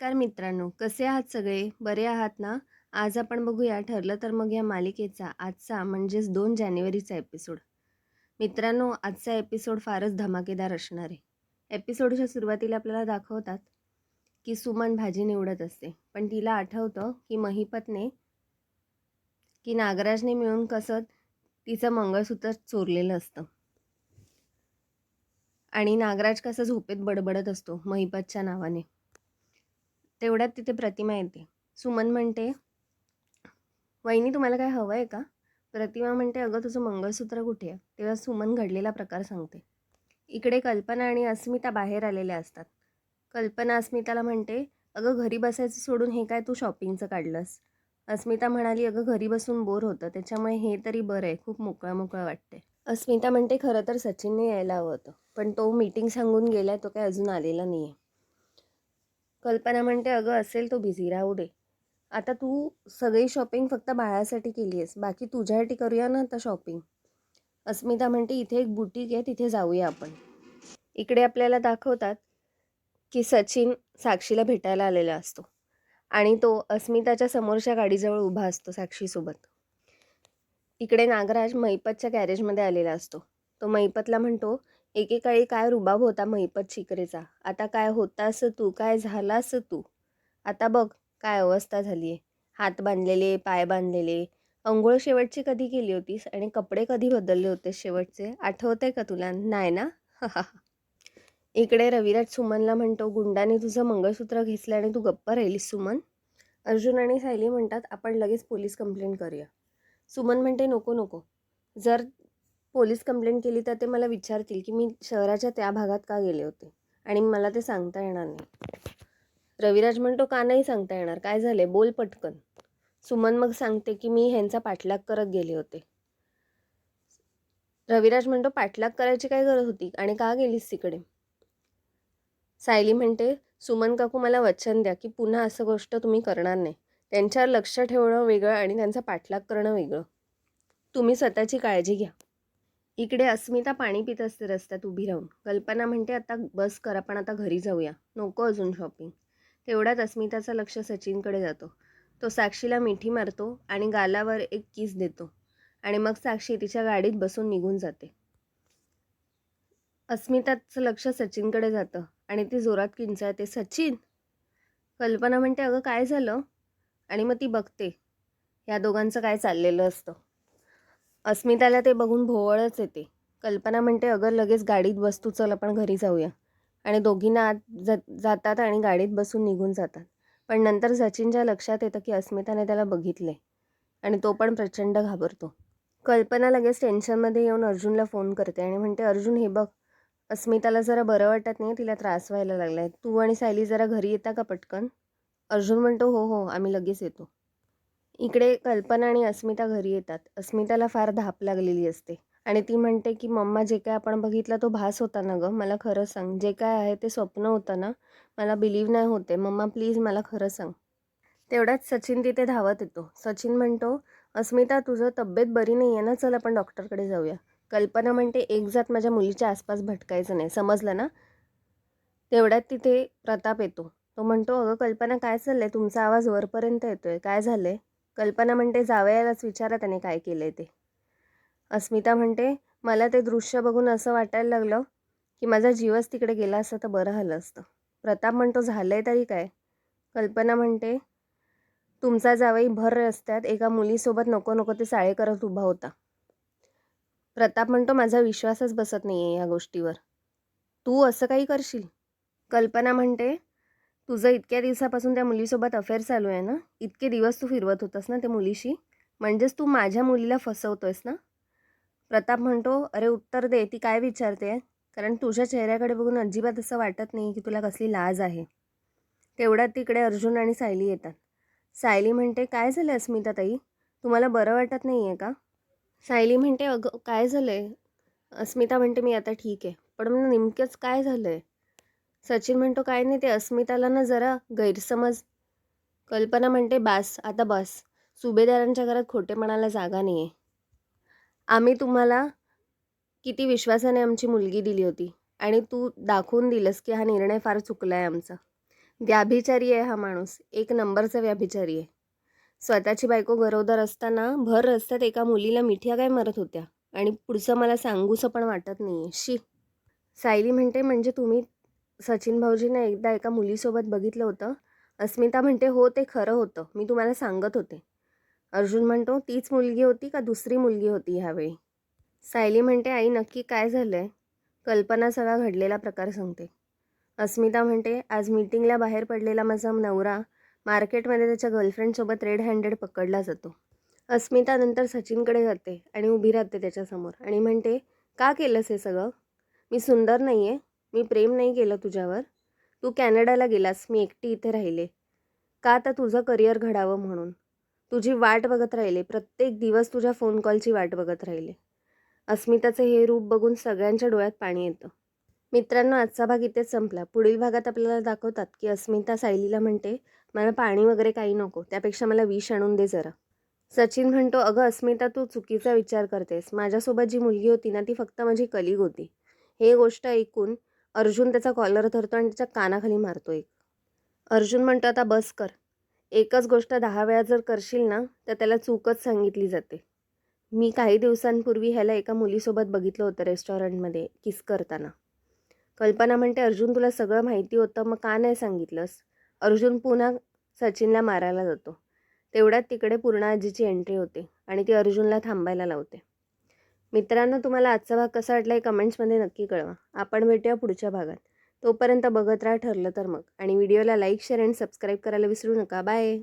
नमस्कार मित्रांनो, कसे आहात सगळे? बरे आहात ना? आज आपण बघूया ठरलं तर मग या मालिकेचा आजचा म्हणजेच 2 जानेवारीचा एपिसोड. मित्रांनो, आजचा एपिसोड फारच धमाकेदार असणार आहे. एपिसोडच्या सुरुवातीला आपल्याला दाखवतात, की सुमन भाजी निवडत असते. पण तिला आठवतं, की महिपतने की नागराजने मिळून कसं तिचं मंगळसूत्र चोरलेलं असतं. आणि नागराज कसा झोपेत बडबडत असतो महिपतच्या नावाने. तेवढ्यात तिथे प्रतिमा येते. सुमन म्हणते, "वहिनी तुम्हाला काय हवं आहे का?" प्रतिमा म्हणते, "अगं तुझं मंगळसूत्र कुठे आहे?" तेव्हा सुमन घडलेला प्रकार सांगते. इकडे कल्पना आणि अस्मिता बाहेर आलेल्या असतात. कल्पना अस्मिताला म्हणते, "अगं घरी बसायचं सोडून हे काय तू शॉपिंगचं काढलंस?" अस्मिता म्हणाली, "अगं घरी बसून बोर होतं, त्याच्यामुळे हे तरी बरं आहे, खूप मोकळं मोकळं वाटते." अस्मिता म्हणते, "खरं तर सचिनने यायला हवं होतं, पण तो मीटिंग सांगून गेलाय, तो काय अजून आलेला नाही आहे." कल्पना म्हणते, "अगं असेल तो बिझी, राहू दे. आता तू सगळी शॉपिंग फक्त बाळासाठी केली आहेस, बाकी तुझ्यासाठी करूया ना आता शॉपिंग." अस्मिता म्हणते, "इथे एक बुटीक आहे, तिथे जाऊया आपण." इकडे आपल्याला दाखवतात, की सचिन साक्षीला भेटायला आलेला असतो आणि तो अस्मिताच्या समोरच्या गाडीजवळ उभा असतो साक्षीसोबत. इकडे नागराज महिपतच्या गॅरेजमध्ये आलेला असतो. तो महिपतला म्हणतो, "एकेकाळी काय रुबाब होता महिपत शिकरेचा, आता काय होतास तू, काय झालास तू. आता बघ काय अवस्था झाली आहे. हात बांधलेले, पाय बांधलेले. अंघोळ शेवटची कधी केली होतीस आणि कपडे कधी बदलले होतेस शेवटचे, आठवतंय का तुला? नाही ना?" इकडे रविराज सुमनला म्हणतो, "गुंडाने तुझं मंगळसूत्र घेतलं आणि तू गप्प राहिलीस सुमन." अर्जुन आणि सायली म्हणतात, "आपण लगेच पोलीस कंप्लेंट करूया." सुमन म्हणते, "नको नको. जर पोलीस कंप्लेंट केली तर ते मला विचारतील की मी शहराच्या त्या भागात का गेले होते आणि मला ते सांगता येणार नाही." रविराज म्हणतो, "का नाही सांगता येणार? काय झाले? बोल पटकन." सुमन मग सांगते की मी ह्यांचा पाठलाग करत गेले होते. रविराज म्हणतो, "पाठलाग करायची काय गरज होती आणि का गेलीस तिकडे?" सायली म्हणते, "सुमन काकू मला वचन द्या की पुन्हा असं गोष्ट तुम्ही करणार नाही. त्यांच्यावर लक्ष ठेवणं वेगळं आणि त्यांचा पाठलाग करणं वेगळं. तुम्ही स्वतःची काळजी घ्या." इकडे अस्मिता पाणी पित असते रस्त्यात उभी राहून. कल्पना म्हणते, "आता बस कर, आपण आता घरी जाऊया, नको अजून शॉपिंग." तेवढ्यात अस्मिताचं लक्ष सचिनकडे जातो. तो साक्षीला मिठी मारतो आणि गालावर एक किस देतो आणि मग साक्षी तिच्या गाडीत बसून निघून जाते. अस्मिताचं लक्ष सचिनकडे जातं आणि ती जोरात किंचाळते, "सचिन!" कल्पना म्हणते, "अगं काय झालं?" आणि मग ती बघते या दोघांचं काय चाललेलं असतं. अस्मिताला ते बघून भोवळच येते. कल्पना म्हणते, "अगं लगेच गाडीत बस तू, चल आपण घरी जाऊया." आणि दोघींना आत जातात आणि गाडीत बसून निघून जातात. पण नंतर सचिनच्या लक्षात येतं की अस्मिताने त्याला बघितले आणि तो पण प्रचंड घाबरतो. कल्पना लगेच टेन्शनमध्ये येऊन अर्जुनला फोन करते आणि म्हणते, "अर्जुन हे बघ, अस्मिताला जरा बरं वाटत नाही, तिला त्रास व्हायला लागला आहे. तू आणि सायली जरा घरी येता का पटकन?" अर्जुन म्हणतो, "हो हो, आम्ही लगेच येतो." इकडे कल्पना आणि अस्मिता घरी येतात. अस्मिताला फार धाप लागलेली असते आणि ती म्हणते की "मम्मा, जे काय आपण बघितलं तो भास होता ना गं, मला खरं सांग. जे काय आहे ते स्वप्न होतं ना, मला बिलीव्ह नाही होते. मम्मा प्लीज मला खरं सांग." तेवढ्यात सचिन तिथे धावत येतो. सचिन म्हणतो, "अस्मिता तुझं तब्येत बरी नाही आहे ना, चल आपण डॉक्टरकडे जाऊया." कल्पना म्हणते, "एक जात माझ्या मुलीच्या आसपास भटकायचं नाही, समजलं ना?" तेवढ्यात तिथे प्रताप येतो. तो म्हणतो, "अगं कल्पना काय चाललंय? तुमचा आवाज वरपर्यंत येतोय, काय झालंय?" कल्पना म्हणते, "जावयालाच विचारा त्याने काय केलंय ते." अस्मिता म्हणते, "मला ते दृश्य बघून असं वाटायला लागलं की माझा जीवच तिकडे गेला असता तर बरं झालं असतं." प्रताप म्हणतो, "झालंय तरी काय?" कल्पना म्हणते, "तुमचा जावई भर रस्त्यात एका मुलीसोबत नको नको ते चाळे करत उभा होता." प्रताप म्हणतो, "माझा विश्वासच बसत नाही आहे या गोष्टीवर. तू असं काही करशील?" कल्पना म्हणते, "तुझं इतक्या दिवसापासून त्या मुलीसोबत अफेअर चालू आहे ना? इतके दिवस तू फिरवत होतास ना त्या मुलीशी? म्हणजेच तू माझ्या मुलीला फसवतोयस ना?" प्रताप म्हणतो, "अरे उत्तर दे, ती काय विचारते? कारण तुझ्या चेहऱ्याकडे बघून अजिबात असं वाटत नाही की तुला कसली लाज आहे." तेवढ्यात तिकडे अर्जुन आणि सायली येतात. सायली म्हणते, "काय झालं अस्मिताताई? तुम्हाला बरं वाटत नाही आहे का?" सायली म्हणते, "अगं काय झालं आहे?" अस्मिता म्हणते, "मी आता ठीक आहे. पण मग नेमकंच काय झालं आहे?" सचिन म्हणतो, "काय नाही, ते अस्मिताला ना जरा गैरसमज." कल्पना म्हणते, "बास, आता बस. सुभेदारांच्या घरात खोटेपणाला जागा नाही आहे. आम्ही तुम्हाला किती विश्वासाने आमची मुलगी दिली होती आणि तू दाखवून दिलंस की हा निर्णय फार चुकला आहे आमचा. व्याभिचारी आहे हा माणूस, एक नंबरचा व्याभिचारी आहे. स्वतःची बायको गरोदर असताना भर रस्त्यात एका मुलीला मिठ्या काय मारत होत्या आणि पुढचं मला सांगूसं पण वाटत नाही आहे. शी. सायली म्हणते, म्हणजे तुम्ही सचिन भाऊजींना एकदा एका मुलीसोबत बघितलं होतं? अस्मिता म्हणते, हो ते खरं होतं, मी तुम्हाला सांगत होते. अर्जुन म्हणतो, तीच मुलगी होती का दुसरी मुलगी होती ह्यावेळी? सायली म्हणते, आई नक्की काय झालं आहे? कल्पना सगळा घडलेला प्रकार सांगते. अस्मिता म्हणते, आज मीटिंगला बाहेर पडलेला माझा नवरा मार्केटमध्ये त्याच्या गर्लफ्रेंडसोबत रेड हँडेड पकडला जातो. अस्मिता नंतर सचिनकडे जाते आणि उभी राहते त्याच्यासमोर आणि म्हणते, का केलंस हे सगळं? मी सुंदर नाही आहे? मी प्रेम नाही केलं तुझ्यावर? तू कॅनडाला गेलास, मी एकटी इथे राहिले. का? तर तुझं करिअर घडावं म्हणून. तुझी वाट बघत राहिले, प्रत्येक दिवस तुझ्या फोन कॉलची वाट बघत राहिले. अस्मिताचं हे रूप बघून सगळ्यांच्या डोळ्यात पाणी येतं. मित्रांनो, आजचा भाग इथेच संपला. पुढील भागात आपल्याला दाखवतात की अस्मिता सायलीला म्हणते, मला पाणी वगैरे काही नको, त्यापेक्षा मला विष आणून दे जरा. सचिन म्हणतो, अगं अस्मिता, तू चुकीचा विचार करतेस. माझ्यासोबत जी मुलगी होती ना, ती फक्त माझी कलीग होती. हे गोष्ट ऐकून अर्जुन त्याचा कॉलर धरतो आणि त्याच्या कानाखाली मारतो एक. अर्जुन म्हणतो, आता बस कर. एकच गोष्ट 10 वेळा जर करशील ना, तर त्याला चूकच सांगितली जाते. मी काही दिवसांपूर्वी ह्याला एका मुलीसोबत बघितलं होतं रेस्टॉरंटमध्ये किस करताना. कल्पना म्हणते, अर्जुन तुला सगळं माहिती होतं, मग का नाही सांगितलंस? अर्जुन पुन्हा सचिनला मारायला जातो. तेवढ्यात तिकडे पूर्णा आजीची एंट्री होते आणि ती अर्जुनला थांबायला लावते. मित्रांनो, तुम्हाला आजचा भाग कसा वाटला हे कमेंट्समध्ये नक्की कळवा. आपण भेटूया पुढच्या भागात. तोपर्यंत बघत राहा ठरलं तर मग, आणि व्हिडिओला लाईक, शेअर आणि सबस्क्राईब करायला विसरू नका. बाय.